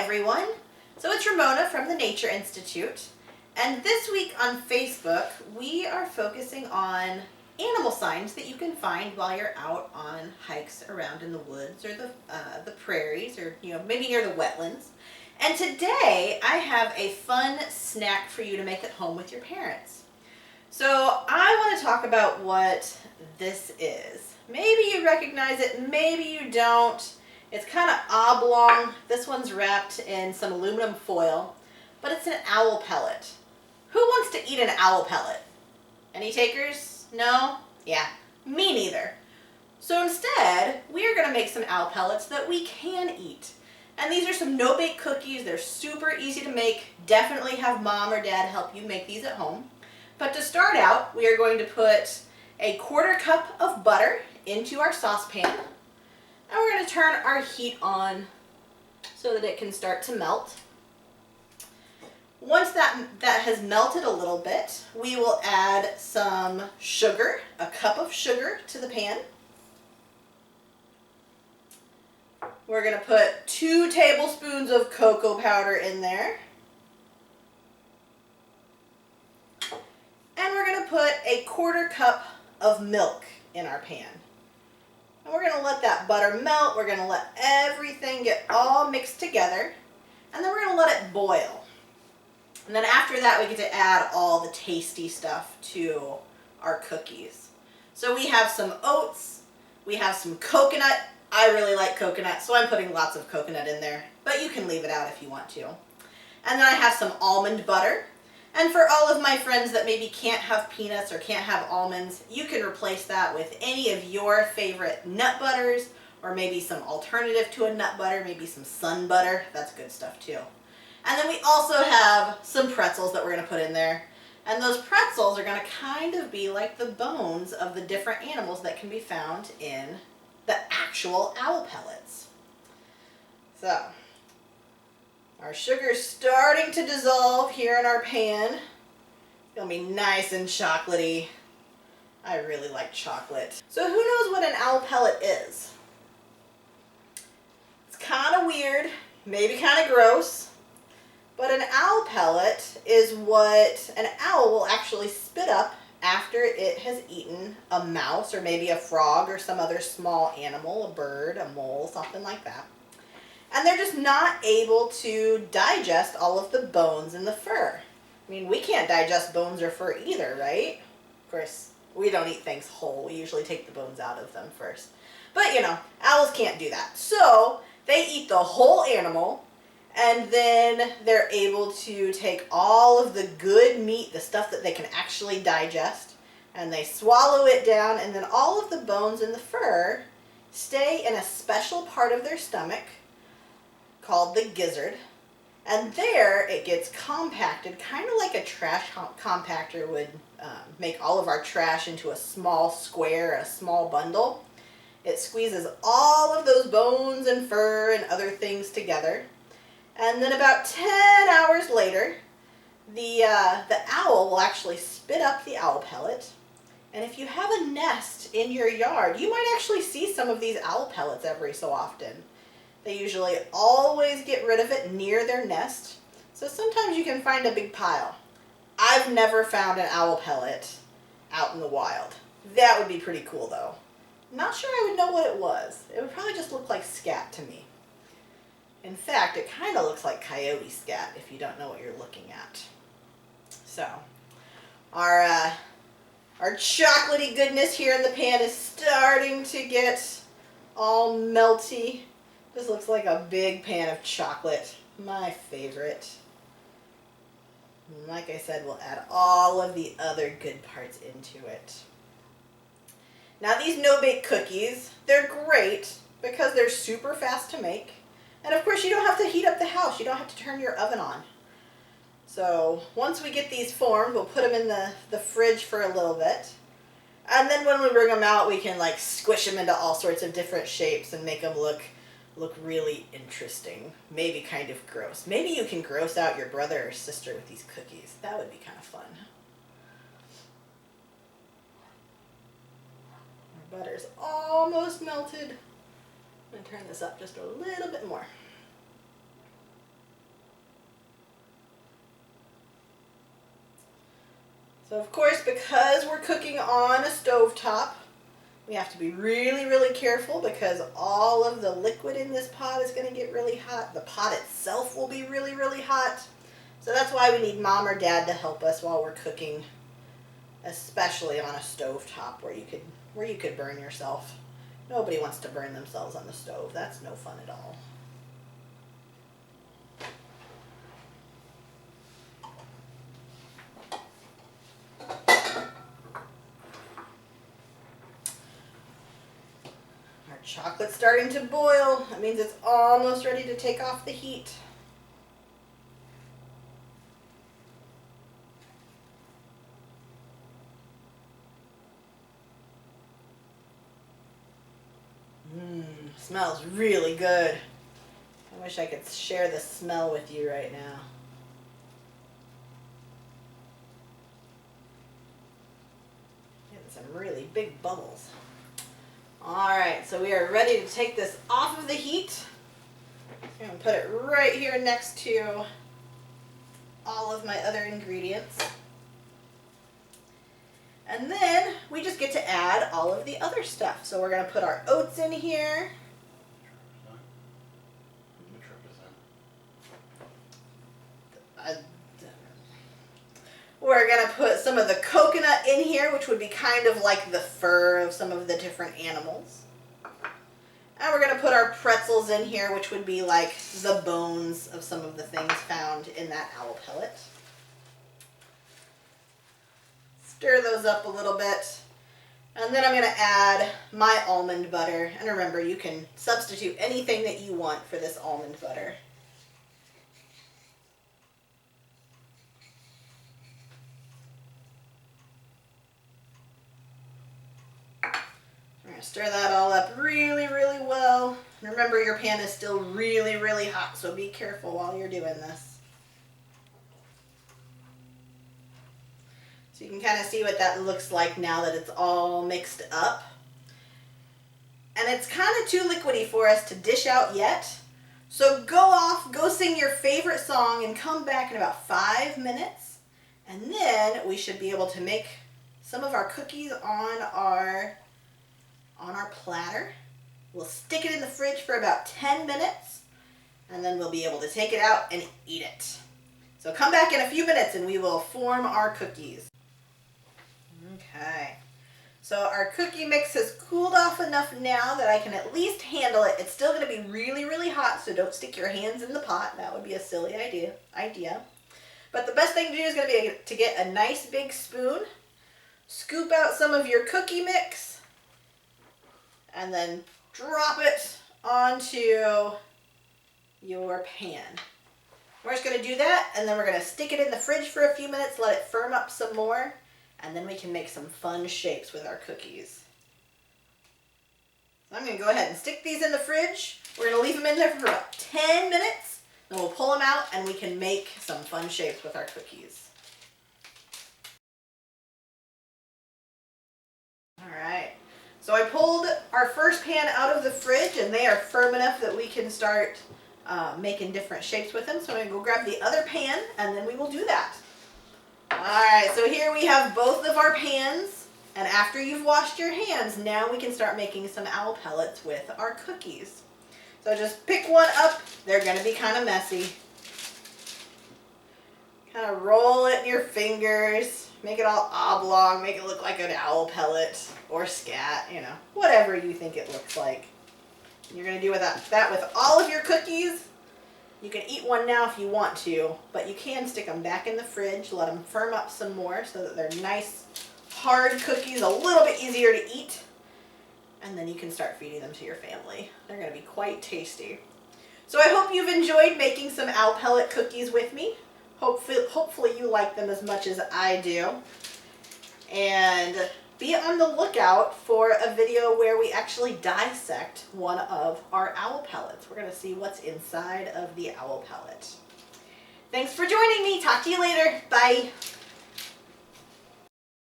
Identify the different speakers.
Speaker 1: everyone. So it's Ramona from the Nature Institute, and this week on Facebook we are focusing on animal signs that you can find while you're out on hikes around in the woods or the prairies, or maybe near the wetlands. And today I have a fun snack for you to make at home with your parents. So I want to talk about what this is. Maybe you recognize it, maybe you don't. It's kind of oblong. This one's wrapped in some aluminum foil, but it's an owl pellet. Who wants to eat an owl pellet? Any takers? No? Yeah, me neither. So instead, we are going to make some owl pellets that we can eat. And these are some no-bake cookies. They're super easy to make. Definitely have mom or dad help you make these at home. But to start out, we are going to put a 1/4 cup of butter into our saucepan. And we're going to turn our heat on so that it can start to melt. Once that has melted a little bit, we will add some sugar, a cup of sugar to the pan. We're going to put 2 tablespoons of cocoa powder in there. And we're going to put a 1/4 cup of milk in our pan. And we're going to let that butter melt. We're going to let everything get all mixed together. And then we're going to let it boil. And then after that, we get to add all the tasty stuff to our cookies. So we have some oats. We have some coconut. I really like coconut, so I'm putting lots of coconut in there. But you can leave it out if you want to. And then I have some almond butter. And for all of my friends that maybe can't have peanuts or can't have almonds, you can replace that with any of your favorite nut butters, or maybe some alternative to a nut butter, maybe some sun butter. That's good stuff too. And then we also have some pretzels that we're going to put in there. And those pretzels are going to kind of be like the bones of the different animals that can be found in the actual owl pellets. So our sugar's starting to dissolve here in our pan. It's going to be nice and chocolatey. I really like chocolate. So who knows what an owl pellet is? It's kind of weird, maybe kind of gross, but an owl pellet is what an owl will actually spit up after it has eaten a mouse or maybe a frog or some other small animal, a bird, a mole, something like that. And they're just not able to digest all of the bones and the fur. I mean, we can't digest bones or fur either, right? Of course, we don't eat things whole. We usually take the bones out of them first. But, owls can't do that. So they eat the whole animal, and then they're able to take all of the good meat, the stuff that they can actually digest, and they swallow it down, and then all of the bones and the fur stay in a special part of their stomach called the gizzard, and there it gets compacted, kind of like a trash compactor would make all of our trash into a small square, a small bundle. It squeezes all of those bones and fur and other things together, and then about 10 hours later, the owl will actually spit up the owl pellet. And if you have a nest in your yard, you might actually see some of these owl pellets every so often. They usually always get rid of it near their nest, so sometimes you can find a big pile. I've never found an owl pellet out in the wild. That would be pretty cool though. Not sure I would know what it was. It would probably just look like scat to me. In fact, it kind of looks like coyote scat if you don't know what you're looking at. So, our chocolatey goodness here in the pan is starting to get all melty. This looks like a big pan of chocolate, my favorite. And like I said, we'll add all of the other good parts into it. Now these no-bake cookies, they're great because they're super fast to make. And of course you don't have to heat up the house, you don't have to turn your oven on. So once we get these formed, we'll put them in the fridge for a little bit. And then when we bring them out, we can squish them into all sorts of different shapes and make them look really interesting, maybe kind of gross. Maybe you can gross out your brother or sister with these cookies. That would be kind of fun. Our butter's almost melted. I'm going to turn this up just a little bit more. So of course, because we're cooking on a stovetop, we have to be really, really careful because all of the liquid in this pot is going to get really hot. The pot itself will be really, really hot. So that's why we need mom or dad to help us while we're cooking, especially on a stovetop where you could burn yourself. Nobody wants to burn themselves on the stove. That's no fun at all. Our chocolate's starting to boil. That means it's almost ready to take off the heat. Smells really good. I wish I could share the smell with you right now. Getting some really big bubbles. Alright, so we are ready to take this off of the heat. I'm going to put it right here next to all of my other ingredients. And then we just get to add all of the other stuff. So we're going to put our oats in here. We're going to put some of the coconut in here, which would be kind of like the fur of some of the different animals. And we're going to put our pretzels in here, which would be like the bones of some of the things found in that owl pellet. Stir those up a little bit. And then I'm going to add my almond butter. And remember, you can substitute anything that you want for this almond butter. Stir that all up really, really well. And remember, your pan is still really, really hot, so be careful while you're doing this. So you can kind of see what that looks like now that it's all mixed up. And it's kind of too liquidy for us to dish out yet. So go off, go sing your favorite song, and come back in about 5 minutes. And then we should be able to make some of our cookies on our platter. We'll stick it in the fridge for about 10 minutes, and then we'll be able to take it out and eat it. So come back in a few minutes and we will form our cookies. Okay, so our cookie mix has cooled off enough now that I can at least handle it. It's still going to be really, really hot, so don't stick your hands in the pot. That would be a silly idea. But the best thing to do is going to be to get a nice big spoon, scoop out some of your cookie mix, and then drop it onto your pan. We're just going to do that, and then we're going to stick it in the fridge for a few minutes, let it firm up some more, and then we can make some fun shapes with our cookies. So I'm going to go ahead and stick these in the fridge. We're going to leave them in there for about 10 minutes, then we'll pull them out and we can make some fun shapes with our cookies. Alright. So I pulled our first pan out of the fridge, and they are firm enough that we can start making different shapes with them. So I'm going to go grab the other pan, and then we will do that. Alright, so here we have both of our pans, and after you've washed your hands, now we can start making some owl pellets with our cookies. So just pick one up. They're going to be kind of messy. Kind of roll it in your fingers. Make it all oblong, make it look like an owl pellet or scat, you know, whatever you think it looks like. You're going to do that with all of your cookies. You can eat one now if you want to, but you can stick them back in the fridge, let them firm up some more so that they're nice, hard cookies, a little bit easier to eat. And then you can start feeding them to your family. They're going to be quite tasty. So I hope you've enjoyed making some owl pellet cookies with me. Hopefully you like them as much as I do. And be on the lookout for a video where we actually dissect one of our owl pellets. We're going to see what's inside of the owl pellet. Thanks for joining me. Talk to you later. Bye.